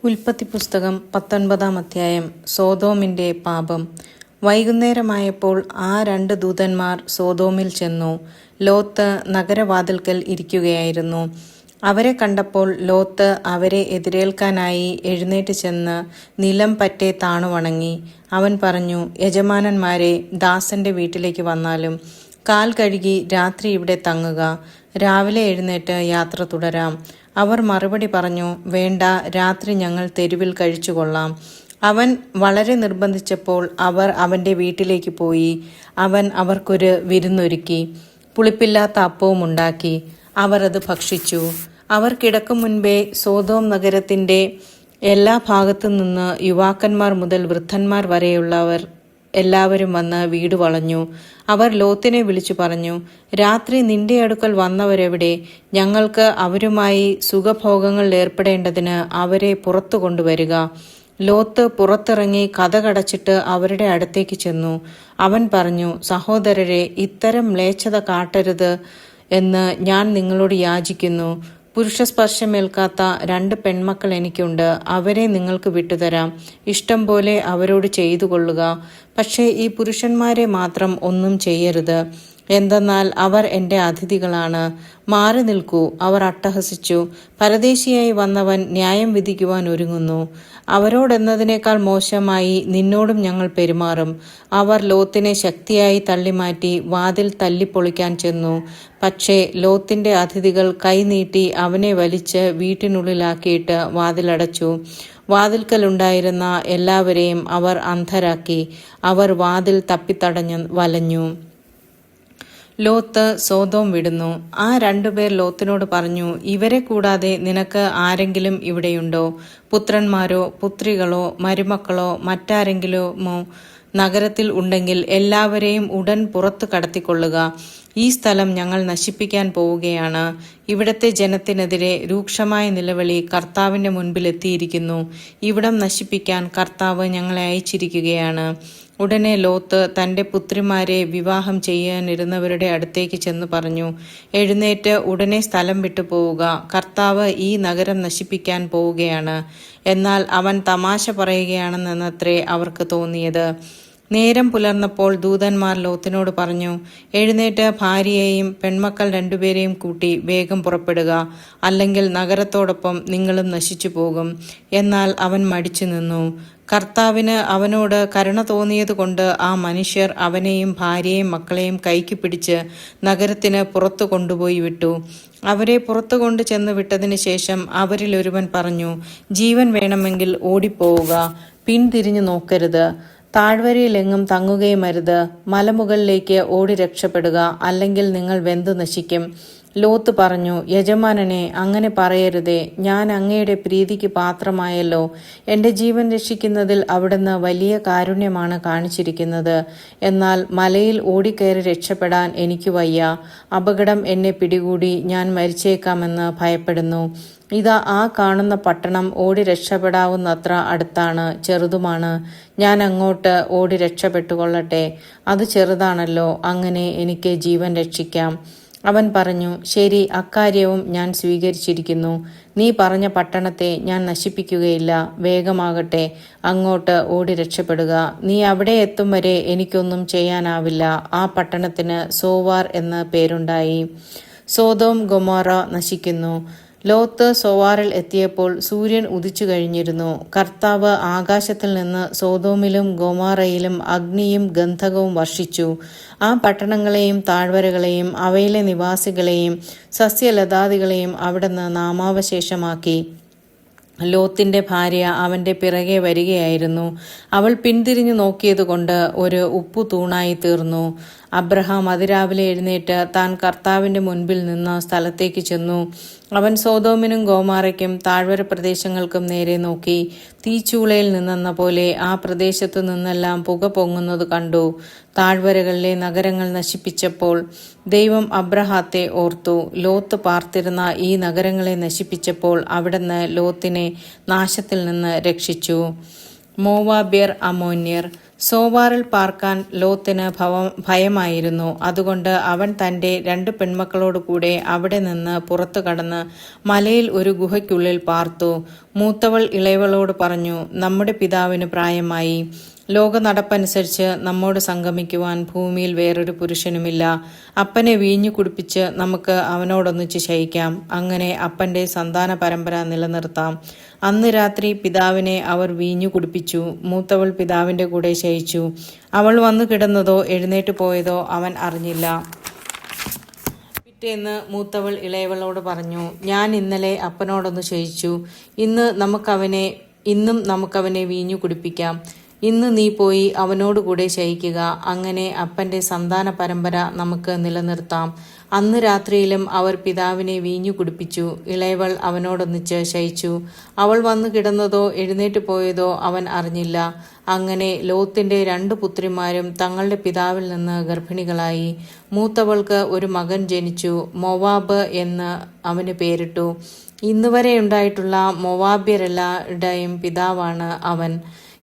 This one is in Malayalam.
ഉൽപ്പത്തി പുസ്തകം 19 അധ്യായം. സോദോമിന്റെ പാപം. വൈകുന്നേരമായപ്പോൾ ആ 2 ദൂതന്മാർ സോദോമിൽ ചെന്നു. ലോത്ത് നഗരവാതിൽക്കൽ ഇരിക്കുകയായിരുന്നു. അവരെ കണ്ടപ്പോൾ ലോത്ത് അവരെ എതിരേൽക്കാനായി എഴുന്നേറ്റ് ചെന്ന് നിലം പറ്റെ താണുവണങ്ങി. അവൻ പറഞ്ഞു, യജമാനന്മാരെ, ദാസന്റെ വീട്ടിലേക്ക് വന്നാലും കാൽ കഴുകി രാത്രി ഇവിടെ തങ്ങുക. രാവിലെ എഴുന്നേറ്റ് യാത്ര തുടരാം. അവർ മറുപടി പറഞ്ഞു, വേണ്ട, രാത്രി ഞങ്ങൾ തെരുവിൽ കഴിച്ചുകൊള്ളാം. അവൻ വളരെ നിർബന്ധിച്ചപ്പോൾ അവർ അവൻ്റെ വീട്ടിലേക്ക് പോയി. അവൻ അവർക്കൊരു വിരുന്നൊരുക്കി. പുളിപ്പില്ലാത്ത അപ്പവും ഉണ്ടാക്കി. അവർ അത് ഭക്ഷിച്ചു. അവർ കിടക്കും മുൻപേ സോദോം നഗരത്തിൻ്റെ എല്ലാ ഭാഗത്തു നിന്ന് യുവാക്കന്മാർ മുതൽ വൃദ്ധന്മാർ വരെയുള്ളവർ എല്ലാവരും വന്ന് വീട് വളഞ്ഞു. അവർ ലോത്തിനെ വിളിച്ചു പറഞ്ഞു, രാത്രി നിന്റെ അടുക്കൽ വന്നവരെവിടെ? ഞങ്ങൾക്ക് അവരുമായി സുഖഭോഗങ്ങളിൽ ഏർപ്പെടേണ്ടതിന് അവരെ പുറത്തു കൊണ്ടുവരിക. ലോത്ത് പുറത്തിറങ്ങി കതകടച്ചിട്ട് അവരുടെ അടുത്തേക്ക് ചെന്നു. അവൻ പറഞ്ഞു, സഹോദരരെ, ഇത്തരം മ്ലേച്ഛത കാട്ടരുത് എന്ന് ഞാൻ നിങ്ങളോട് യാചിക്കുന്നു. പുരുഷസ്പർശമേൽക്കാത്ത 2 പെൺമക്കൾ എനിക്കുണ്ട്. അവരെ നിങ്ങൾക്ക് വിട്ടുതരാം. ഇഷ്ടം പോലെ അവരോട് ചെയ്തു കൊള്ളുക. പക്ഷേ ഈ പുരുഷന്മാരെ മാത്രം ഒന്നും ചെയ്യരുത്. എന്തെന്നാൽ അവർ എൻ്റെ അതിഥികളാണ്. മാറി നിൽക്കൂ. അവർ അട്ടഹസിച്ചു. പരദേശിയായി വന്നവൻ ന്യായം വിധിക്കുവാൻ ഒരുങ്ങുന്നു. അവരോടെന്നതിനേക്കാൾ മോശമായി നിന്നോടും ഞങ്ങൾ പെരുമാറും. അവർ ലോത്തിനെ ശക്തിയായി തള്ളിമാറ്റി വാതിൽ തല്ലിപ്പൊളിക്കാൻ ചെന്നു. പക്ഷേ ലോത്തിന്റെ അതിഥികൾ കൈനീട്ടി അവനെ വലിച്ച് വീട്ടിനുള്ളിലാക്കിയിട്ട് വാതിലടച്ചു. വാതിൽക്കലുണ്ടായിരുന്ന എല്ലാവരെയും അവർ അന്ധരാക്കി. അവർ വാതിൽ തപ്പിത്തടഞ്ഞു വലഞ്ഞു. ലോത്ത് സോദോം വിടുന്നു. ആ 2 പേർ ലോത്തിനോട് പറഞ്ഞു, ഇവരെ കൂടാതെ നിനക്ക് ആരെങ്കിലും ഇവിടെയുണ്ടോ? പുത്രന്മാരോ പുത്രികളോ മരുമക്കളോ മറ്റാരെങ്കിലുമോ നഗരത്തിൽ ഉണ്ടെങ്കിൽ എല്ലാവരെയും ഉടൻ പുറത്തു കടത്തിക്കൊള്ളുക. ഈ സ്ഥലം ഞങ്ങൾ നശിപ്പിക്കാൻ പോവുകയാണ്. ഇവിടത്തെ ജനത്തിനെതിരെ രൂക്ഷമായ നിലവിളി കർത്താവിൻ്റെ മുൻപിൽ എത്തിയിരിക്കുന്നു. ഇവിടം നശിപ്പിക്കാൻ കർത്താവ് ഞങ്ങളെ അയച്ചിരിക്കുകയാണ്. ഉടനെ ലോത്ത് തൻ്റെ പുത്രിമാരെ വിവാഹം ചെയ്യാനിരുന്നവരുടെ അടുത്തേക്ക് ചെന്ന് പറഞ്ഞു, എഴുന്നേറ്റ് ഉടനെ സ്ഥലം വിട്ടു പോവുക. കർത്താവ് ഈ നഗരം നശിപ്പിക്കാൻ പോവുകയാണ്. എന്നാൽ അവൻ തമാശ പറയുകയാണെന്നത്രേ അവർക്ക് തോന്നിയത്. നേരം പുലർന്നപ്പോൾ ദൂതന്മാർ ലോത്തിനോട് പറഞ്ഞു, എഴുന്നേറ്റ് ഭാര്യയെയും പെൺമക്കൾ 2 പേരെയും കൂട്ടി വേഗം പുറപ്പെടുക. അല്ലെങ്കിൽ നഗരത്തോടൊപ്പം നിങ്ങളും നശിച്ചു പോകും. എന്നാൽ അവൻ മടിച്ചു നിന്നു. കർത്താവിന് അവനോട് കരുണ തോന്നിയതുകൊണ്ട് ആ മനുഷ്യർ അവനെയും ഭാര്യയെയും മക്കളെയും കൈക്ക് പിടിച്ച് നഗരത്തിന് പുറത്തു കൊണ്ടുപോയി വിട്ടു. അവരെ പുറത്തു കൊണ്ടു ചെന്ന് വിട്ടതിന് ശേഷം അവരിൽ ഒരുവൻ പറഞ്ഞു, ജീവൻ വേണമെങ്കിൽ ഓടിപ്പോവുക. പിൻതിരിഞ്ഞു നോക്കരുത്. താഴ്വരയിലെങ്ങും തങ്ങുകയുമരുത്. മലമുകളിലേക്ക് ഓടി രക്ഷപ്പെടുക. അല്ലെങ്കിൽ നിങ്ങൾ വെന്തു നശിക്കും. ലോത്ത് പറഞ്ഞു, യജമാനനെ, അങ്ങനെ പറയരുതേ. ഞാൻ അങ്ങയുടെ പ്രീതിക്ക് പാത്രമായല്ലോ. എൻ്റെ ജീവൻ രക്ഷിക്കുന്നതിൽ അവിടുന്ന് വലിയ കാരുണ്യമാണ് കാണിച്ചിരിക്കുന്നത്. എന്നാൽ മലയിൽ ഓടിക്കയറി രക്ഷപ്പെടാൻ എനിക്ക് വയ്യ. അപകടം എന്നെ പിടികൂടി ഞാൻ മരിച്ചേക്കാമെന്ന് ഭയപ്പെടുന്നു. ഇതാ, ആ കാണുന്ന പട്ടണം ഓടി രക്ഷപ്പെടാവുന്നത്ര അടുത്താണ്, ചെറുതുമാണ്. ഞാൻ അങ്ങോട്ട് ഓടി രക്ഷപ്പെട്ടുകൊള്ളട്ടെ. അത് ചെറുതാണല്ലോ. അങ്ങനെ എനിക്ക് ജീവൻ രക്ഷിക്കാം. അവൻ പറഞ്ഞു, ശരി, അക്കാര്യവും ഞാൻ സ്വീകരിച്ചിരിക്കുന്നു. നീ പറഞ്ഞ പട്ടണത്തെ ഞാൻ നശിപ്പിക്കുകയില്ല. വേഗമാകട്ടെ, അങ്ങോട്ട് ഓടി രക്ഷപ്പെടുക. നീ അവിടെ എത്തും വരെ എനിക്കൊന്നും ചെയ്യാനാവില്ല. ആ പട്ടണത്തിന് സോവാർ എന്ന് പേരുണ്ടായി. സോദോം ഗൊമോറ നശിക്കുന്നു. ലോത്ത് സോവാറിൽ എത്തിയപ്പോൾ സൂര്യൻ ഉദിച്ചു കഴിഞ്ഞിരുന്നു. കർത്താവ് ആകാശത്തിൽ നിന്ന് സോദോമിലും ഗൊമോറയിലും അഗ്നിയും ഗന്ധകവും വർഷിച്ചു. ആ പട്ടണങ്ങളെയും താഴ്വരകളെയും അവയിലെ നിവാസികളെയും സസ്യലതാദികളെയും അവിടുന്ന് നാമാവശേഷമാക്കി. ലോത്തിന്റെ ഭാര്യ അവന്റെ പിറകെ വരികയായിരുന്നു. അവൾ പിന്തിരിഞ്ഞു നോക്കിയതുകൊണ്ട് ഒരു ഉപ്പു തൂണായി തീർന്നു. അബ്രഹാം അതിരാവിലെ എഴുന്നേറ്റ് താൻ കർത്താവിന്റെ മുൻപിൽ നിന്ന് സ്ഥലത്തേക്ക് ചെന്നു. അവൻ സോദോമിനും ഗോമാറയ്ക്കും താഴ്വര പ്രദേശങ്ങൾക്കും നേരെ നോക്കി. തീച്ചൂളയിൽ നിന്നെന്ന പോലെ ആ പ്രദേശത്തു നിന്നെല്ലാം പുക പൊങ്ങുന്നത് കണ്ടു. താഴ്വരകളിലെ നഗരങ്ങൾ നശിപ്പിച്ചപ്പോൾ ദൈവം അബ്രഹാത്തെ ഓർത്തു. ലോത്ത് പാർത്തിരുന്ന ഈ നഗരങ്ങളെ നശിപ്പിച്ചപ്പോൾ അവിടുന്ന് ലോത്തിനെ നാശത്തിൽ നിന്ന് രക്ഷിച്ചു. മോവാബ്യർ, അമ്മോന്യർ. സോവാറിൽ പാർക്കാൻ ലോത്തിന് ഭയമായിരുന്നു. അതുകൊണ്ട് അവൻ തന്റെ 2 പെൺമക്കളോട് കൂടെ അവിടെ നിന്ന് പുറത്തു കടന്ന് മലയിൽ ഒരു ഗുഹയ്ക്കുള്ളിൽ പാർത്തു. മൂത്തവൾ ഇളയവളോട് പറഞ്ഞു, നമ്മുടെ പിതാവിന് പ്രായമായി. ലോക നടപ്പനുസരിച്ച് നമ്മോട് സംഗമിക്കുവാൻ ഭൂമിയിൽ വേറൊരു പുരുഷനുമില്ല. അപ്പനെ വീഞ്ഞു കുടിപ്പിച്ച് നമുക്ക് അവനോടൊന്നിച്ച് ശയിക്കാം. അങ്ങനെ അപ്പന്റെ സന്താന പരമ്പര നിലനിർത്താം. അന്ന് രാത്രി പിതാവിനെ അവർ വീഞ്ഞു കുടിപ്പിച്ചു. മൂത്തവൾ പിതാവിന്റെ കൂടെ ശയിച്ചു. അവൾ വന്നു കിടന്നതോ എഴുന്നേറ്റ് പോയതോ അവൻ അറിഞ്ഞില്ല. പിറ്റേന്ന് മൂത്തവൾ ഇളയവളോട് പറഞ്ഞു, ഞാൻ ഇന്നലെ അപ്പനോടൊന്ന് ശയിച്ചു. ഇന്നും നമുക്കവനെ വീഞ്ഞു കുടിപ്പിക്കാം. ഇന്ന് നീ പോയി അവനോടുകൂടെ ശയിക്കുക. അങ്ങനെ അപ്പന്റെ സന്താന പരമ്പര നമുക്ക് നിലനിർത്താം. അന്ന് രാത്രിയിലും അവർ പിതാവിനെ വീഞ്ഞു കുടിപ്പിച്ചു. ഇളയവൾ അവനോടൊന്നിച്ച് ശയിച്ചു. അവൾ വന്നു കിടന്നതോ എഴുന്നേറ്റ് പോയതോ അവൻ അറിഞ്ഞില്ല. അങ്ങനെ ലോത്തിന്റെ 2 പുത്രിമാരും തങ്ങളുടെ പിതാവിൽ നിന്ന് ഗർഭിണികളായി. മൂത്തവൾക്ക് ഒരു മകൻ ജനിച്ചു. മോവാബ് എന്ന് അവന് പേരിട്ടു. ഇന്നുവരെ ഉണ്ടായിട്ടുള്ള മോവാബ്യരെല്ലാവരുടെയും പിതാവാണ് അവൻ.